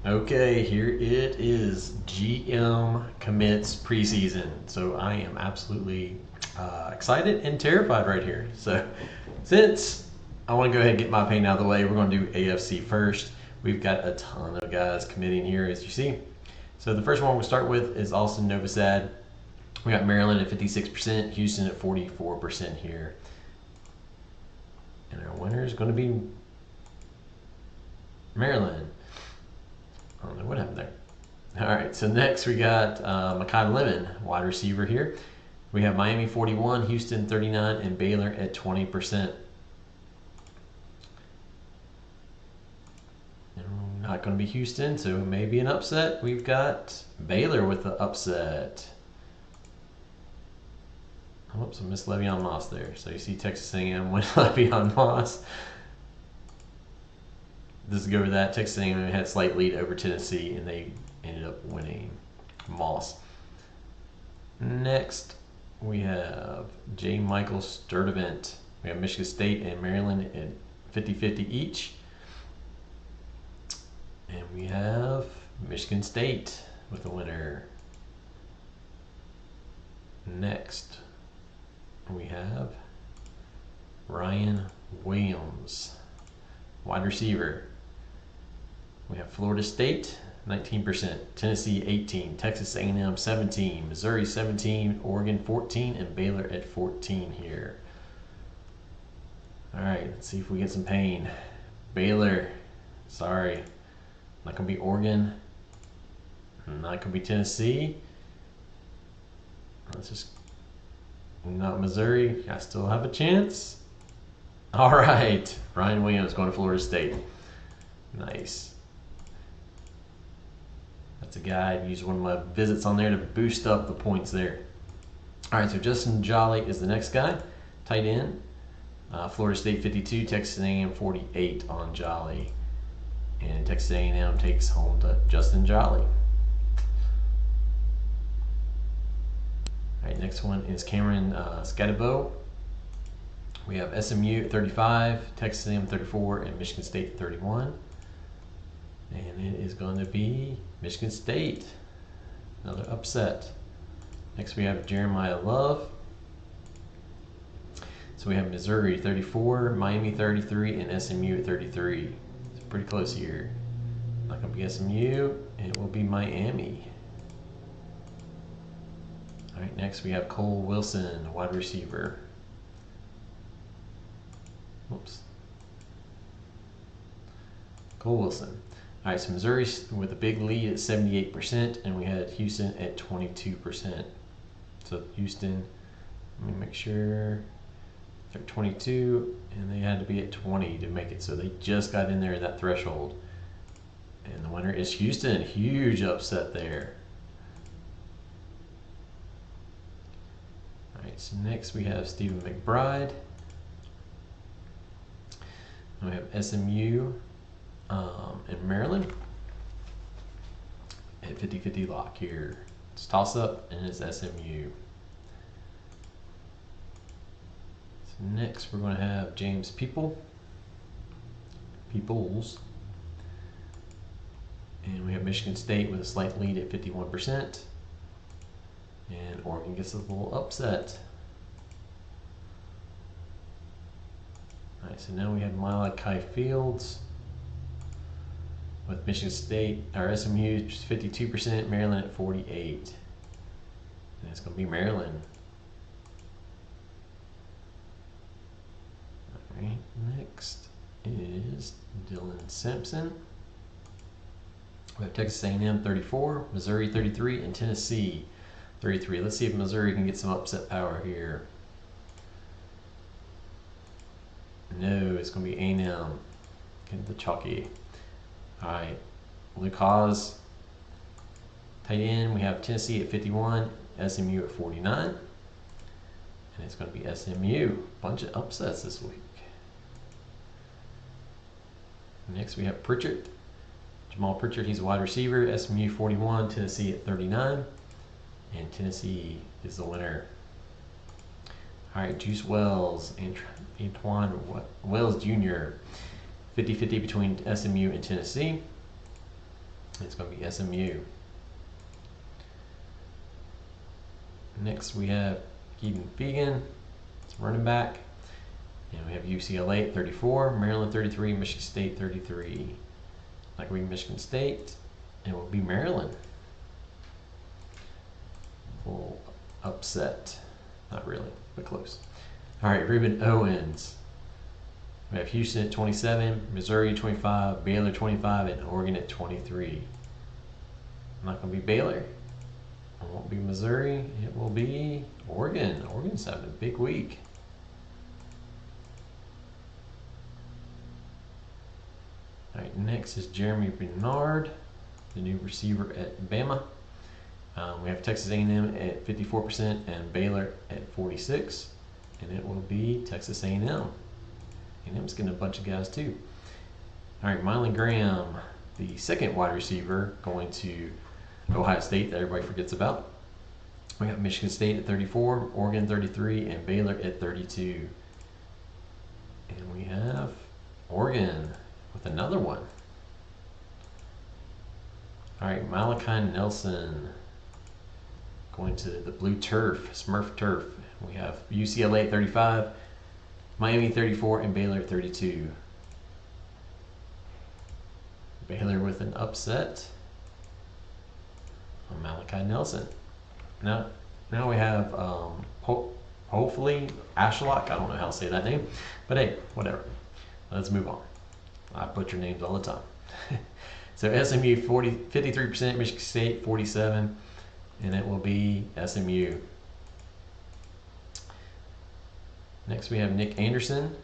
Okay, here it is. GM commits preseason. So I am absolutely excited and terrified right here. So since I want to go ahead and get my pain out of the way, we're going to do AFC first. We've got a ton of guys committing here, as you see. So the first one we'll start with is Austin Novosad. We got Maryland at 56%, Houston at 44% here. And our winner is going to be Maryland. I don't know what happened there. All right, so next we got Makai Lemon, wide receiver here. We have Miami 41, Houston 39, and Baylor at 20%. Not going to be Houston, so maybe an upset. We've got Baylor with the upset. Oops, I missed Le'Veon Moss there. So you see Texas A&M win Le'Veon Moss. This is go over that. Texas A&M had a slight lead over Tennessee, and they ended up winning Moss. Next, we have J. Michael Sturdivant. We have Michigan State and Maryland at 50-50 each. And we have Michigan State with the winner. Next, we have Ryan Williams, wide receiver. We have Florida State 19%, Tennessee 18, Texas A&M 17, Missouri 17, Oregon 14, and Baylor at 14 here. All right, let's see if we get some pain. Baylor, sorry, not gonna be Oregon, not gonna be Tennessee. Let's just not Missouri. I still have a chance. All right, Ryan Williams going to Florida State. Nice. That's a guy. I used one of my visits on there to boost up the points there. All right, so Justin Jolly is the next guy. Tight end. Florida State 52, Texas A&M 48 on Jolly. And Texas A&M takes home to Justin Jolly. All right, next one is Cameron Scadabo. We have SMU at 35, Texas A&M 34, and Michigan State at 31. And it is going to be Michigan State. Another upset. Next we have Jeremiah Love. So we have Missouri 34, Miami 33, and SMU at 33. It's pretty close here. Not going to be SMU. It will be Miami. All right, next we have Cole Wilson, wide receiver. Whoops. Cole Wilson. All right, so Missouri with a big lead at 78%, and we had Houston at 22%. So Houston, let me make sure, they're 22, and they had to be at 20 to make it. So they just got in there at that threshold. And the winner is Houston. Huge upset there. All right, so next we have Stephen McBride. And we have SMU in Maryland at 50-50 lock here. It's toss up and it's SMU. So next we're going to have James Peoples. And we have Michigan State with a slight lead at 51%. And Oregon gets a little upset. All right, so now we have Malachi Fields with Michigan State, or SMU 52%, Maryland at 48%. And it's going to be Maryland. All right, next is Dylan Simpson. We have Texas A&M 34, Missouri 33, and Tennessee 33. Let's see if Missouri can get some upset power here. No, it's going to be A&M. Get the chalky. All right, Luke Haas. Tight end, we have Tennessee at 51, SMU at 49. And it's going to be SMU. Bunch of upsets this week. Next, we have Pritchard. Jamal Pritchard, he's a wide receiver. SMU 41, Tennessee at 39. And Tennessee is the winner. All right, Juice Wells, Antoine Wells Jr., 50-50 between SMU and Tennessee. It's going to be SMU. Next we have Keaton Fegan, it's running back. And we have UCLA at 34, Maryland 33, Michigan State 33. Like we Michigan State, it will be Maryland. Full upset. Not really, but close. All right, Reuben Owens. We have Houston at 27, Missouri 25, Baylor 25, and Oregon at 23. Not going to be Baylor. It won't be Missouri. It will be Oregon. Oregon's having a big week. All right, next is Jeremy Bernard, the new receiver at Bama. We have Texas A&M at 54% and Baylor at 46%, and it will be Texas A&M. A&M's getting a bunch of guys too. All right, Mylan Graham, the second wide receiver, going to Ohio State that everybody forgets about. We got Michigan State at 34, Oregon 33, and Baylor at 32. And we have Oregon with another one. All right, Malachi Nelson going to the blue turf, Smurf turf. We have UCLA at 35, Miami 34, and Baylor 32. Baylor with an upset on Malachi Nelson. Now we have hopefully Ashlock. I don't know how to say that name, but hey, whatever. Let's move on. I butcher names all the time. So SMU 53%, Michigan State 47%, and it will be SMU. Next we have Nick Anderson,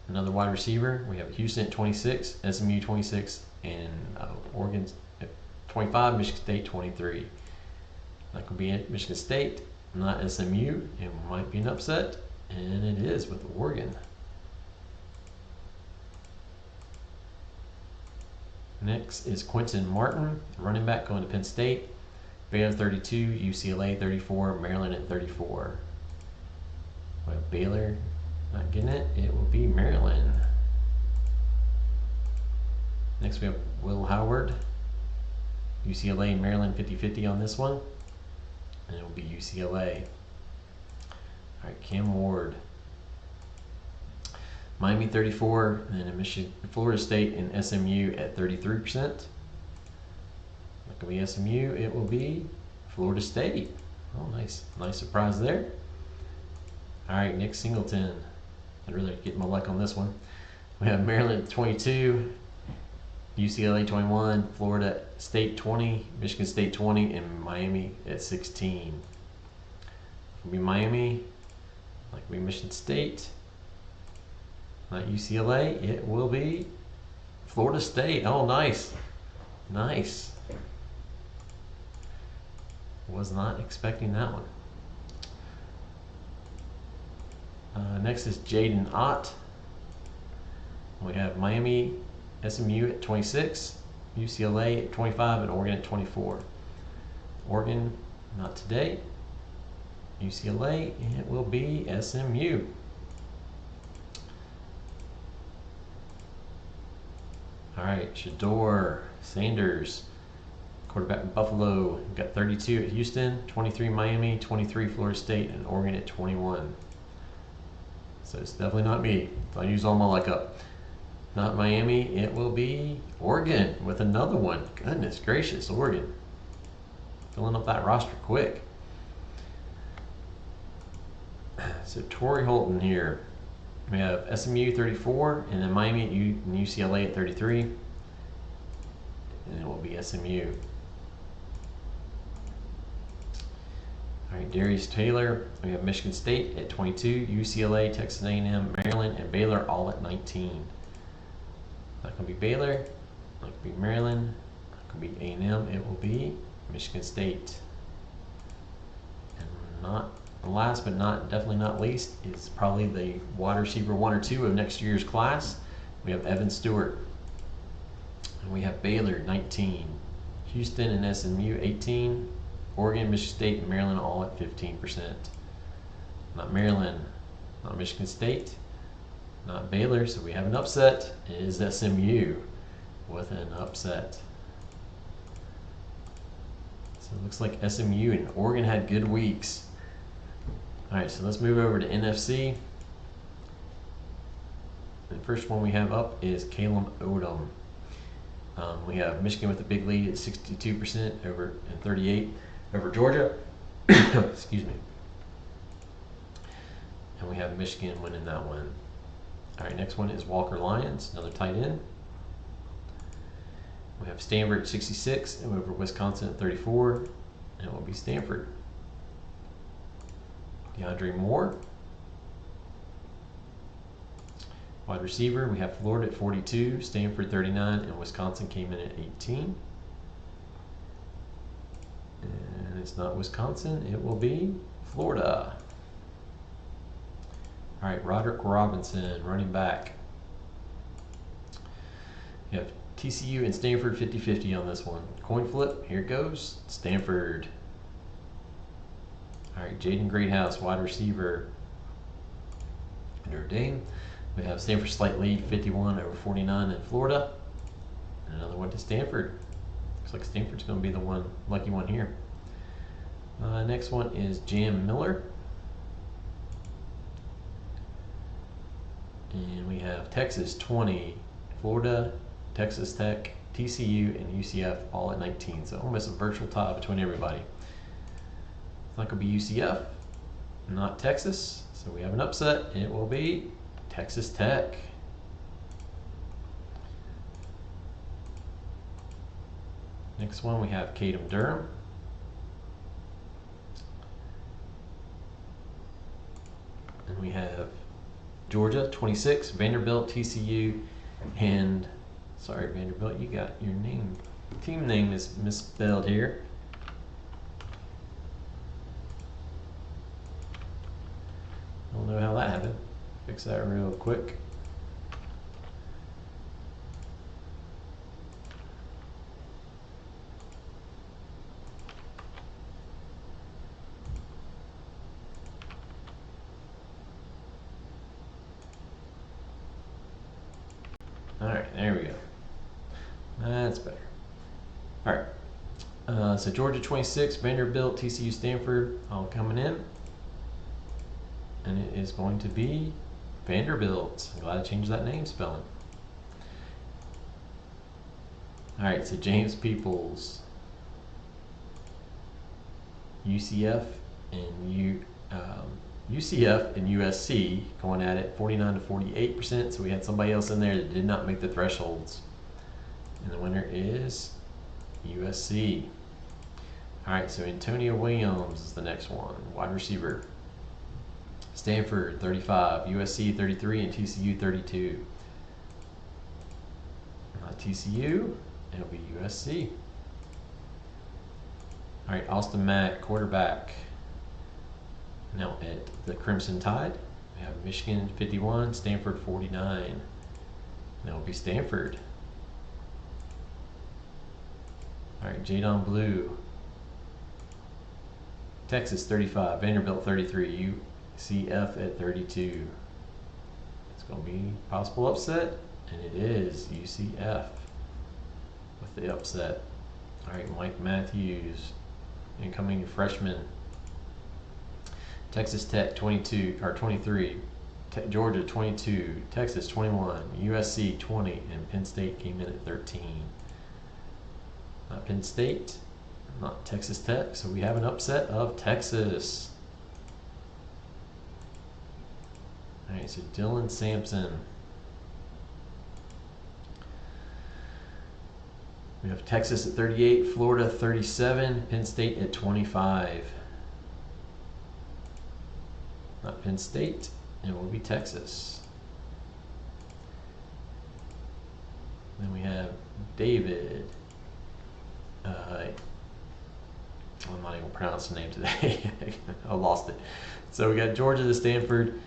another wide receiver. We have Houston at 26, SMU 26, and Oregon at 25, Michigan State 23. That could be it. Michigan State, not SMU. It might be an upset, and it is with Oregon. Next is Quentin Martin, running back going to Penn State. Baylor 32, UCLA 34, Maryland at 34. We have Baylor not getting it. It will be Maryland. Next we have Will Howard, UCLA and Maryland 50-50 on this one. And it will be UCLA. All right, Cam Ward. Miami 34, and then Michigan, Florida State and SMU at 33%. That could be SMU. It will be Florida State. Oh, nice surprise there. All right, Nick Singleton. I really get my luck on this one. We have Maryland 22, UCLA 21, Florida State 20, Michigan State 20, and Miami at 16. It'll be Miami, like we Michigan State. Not UCLA, it will be Florida State. Oh, nice. Nice. Was not expecting that one. Next is Jaden Ott. We have Miami, SMU at 26, UCLA at 25, and Oregon at 24. Oregon, not today. UCLA, it will be SMU. All right, Shedeur Sanders, quarterback in Buffalo. We've got 32 at Houston, 23 Miami, 23 Florida State, and Oregon at 21. So it's definitely not me. I use all my luck up. Not Miami, it will be Oregon with another one. Goodness gracious, Oregon. Filling up that roster quick. So Torrey Holton here. We have SMU 34, and then Miami and UCLA at 33. And it will be SMU. All right, Darius Taylor. We have Michigan State at 22, UCLA, Texas A&M, Maryland, and Baylor all at 19. That can be Baylor. That could be Maryland. That could be A&M. It will be Michigan State. And not last but definitely not least is probably the wide receiver 1 or 2 of next year's class. We have Evan Stewart. And we have Baylor 19, Houston and SMU 18, Oregon, Michigan State, and Maryland all at 15%. Not Maryland, not Michigan State, not Baylor, so we have an upset. It is SMU with an upset. So it looks like SMU and Oregon had good weeks. All right, so let's move over to NFC. The first one we have up is Caleb Odom. We have Michigan with a big lead at 62% over and 38 over Georgia. Excuse me. And we have Michigan winning that one. All right, next one is Walker Lyons, another tight end. We have Stanford at 66 and over Wisconsin at 34, and it will be Stanford. DeAndre Moore. Wide receiver, we have Florida at 42, Stanford 39, and Wisconsin came in at 18. And it's not Wisconsin, it will be Florida. All right, Roderick Robinson, running back. You have TCU and Stanford 50-50 on this one. Coin flip, here it goes, Stanford. All right, Jaden Greathouse, wide receiver, Notre Dame. We have Stanford slight lead, 51 over 49 in Florida. And another one to Stanford. Looks like Stanford's going to be the lucky one here. Next one is Jam Miller. And we have Texas 20, Florida, Texas Tech, TCU, and UCF all at 19. So almost a virtual tie between everybody. It's not going to be UCF, not Texas. So we have an upset. It will be Texas Tech. Next one we have Caden Durham. And we have Georgia 26, Vanderbilt, TCU, and sorry Vanderbilt, you got your team name is misspelled here. I don't know how that happened. Fix that real quick. All right, there we go. That's better. All right. So Georgia 26, Vanderbilt, TCU, Stanford, all coming in. And it is going to be Vanderbilt. I'm glad I changed that name spelling. All right, so James Peoples, UCF and UCF and USC going at it 49 to 48%. So we had somebody else in there that did not make the thresholds. And the winner is USC. All right, so Antonio Williams is the next one, wide receiver. Stanford 35, USC 33, and TCU 32. Not TCU, it'll be USC. All right, Austin Mack, quarterback. Now at the Crimson Tide, we have Michigan 51, Stanford 49. That will be Stanford. All right, Jadon Blue, Texas 35, Vanderbilt 33, UCF at 32. It's going to be possible upset, and it is UCF with the upset. All right, Mike Matthews, incoming freshman. Texas Tech 22 or 23, Georgia 22, Texas 21, USC 20, and Penn State came in at 13. Not Penn State, not Texas Tech, so we have an upset of Texas. All right, so Dylan Sampson. We have Texas at 38, Florida 37, Penn State at 25. Not Penn State, it will be Texas. Then we have David. I'm not even pronouncing the name today. I lost it. So we got Georgia to Stanford.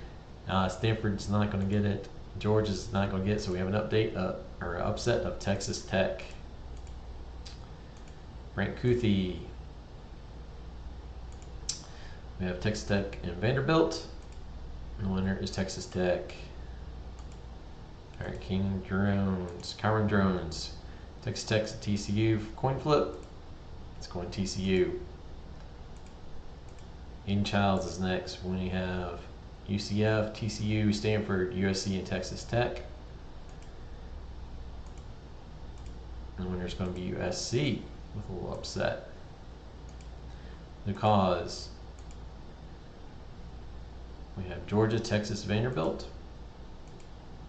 Stanford's not going to get it. Georgia's not going to get it. So we have an update or upset of Texas Tech. Brent Kuthi. We have Texas Tech and Vanderbilt. And the winner is Texas Tech. All right, Kyron Drones. Texas Tech's at TCU. Coin flip. It's going TCU. Aiden Childs is next. We have UCF, TCU, Stanford, USC, and Texas Tech. And the winner is going to be USC with a little upset. The cause. We have Georgia, Texas, Vanderbilt.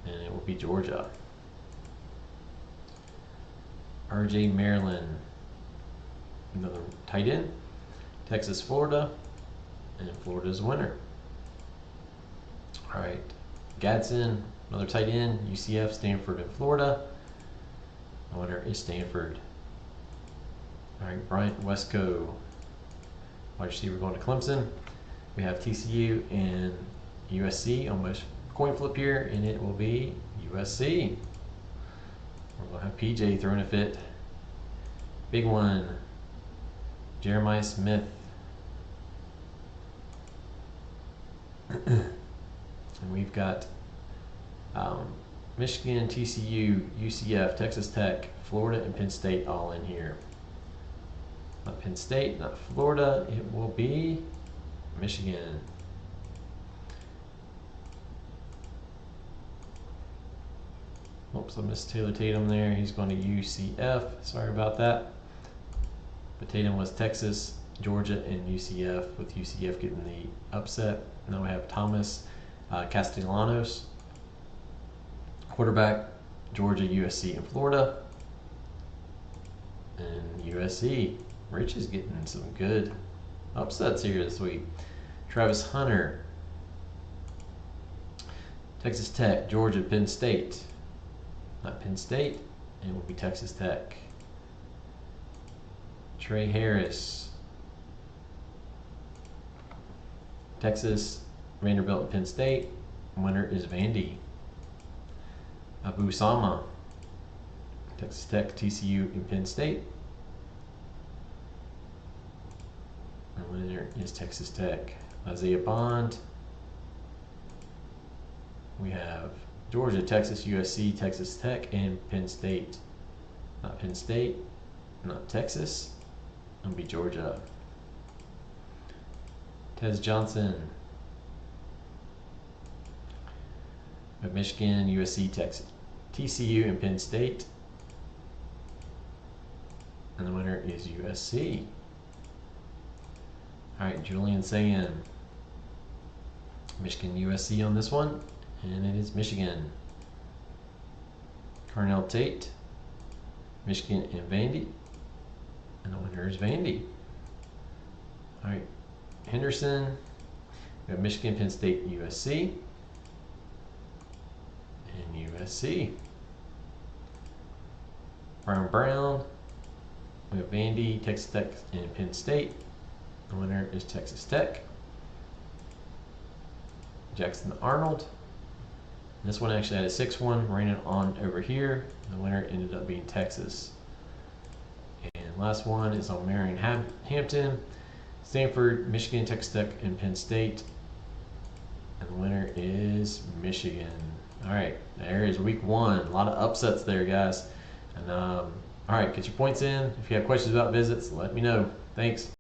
And it will be Georgia. RJ, Maryland. Another tight end. Texas, Florida. And Florida's winner. Alright. Gadsden, another tight end. UCF, Stanford, and Florida. The winner is Stanford. Alright, Bryant Westco. Wide receiver going to Clemson. We have TCU and USC. Almost coin flip here, and it will be USC. We're going to have PJ throwing a fit. Big one. Jeremiah Smith. And we've got Michigan, TCU, UCF, Texas Tech, Florida, and Penn State all in here. Not Penn State, not Florida. It will be Michigan. Oops, I missed Taylor Tatum there. He's going to UCF. Sorry about that. But Tatum was Texas, Georgia, and UCF, with UCF getting the upset. Now we have Thomas Castellanos, quarterback, Georgia, USC, and Florida. And USC. Rich is getting some good upsets here this week. Travis Hunter, Texas Tech, Georgia, Penn State. Not Penn State, it will be Texas Tech. Trey Harris, Texas, Vanderbilt, and Penn State. Winner is Vandy. Abu Sama, Texas Tech, TCU, and Penn State. The winner is Texas Tech. Isaiah Bond. We have Georgia, Texas, USC, Texas Tech, and Penn State. Not Penn State, not Texas. It'll be Georgia. Tez Johnson. We have Michigan, USC, Texas, TCU, and Penn State. And the winner is USC. Alright, Julian Sayin. Michigan, USC on this one. And it is Michigan. Carnell Tate, Michigan, and Vandy. And the winner is Vandy. Alright, Henderson. We have Michigan, Penn State, USC. And USC. Brown. We have Vandy, Texas Tech, and Penn State. The winner is Texas Tech. Jackson Arnold. This one actually had a 6-1, ran it on over here. The winner ended up being Texas. And last one is on Marion Hampton, Stanford, Michigan, Texas Tech, and Penn State. And the winner is Michigan. All right, there is week 1. A lot of upsets there, guys. And all right, get your points in. If you have questions about visits, let me know. Thanks.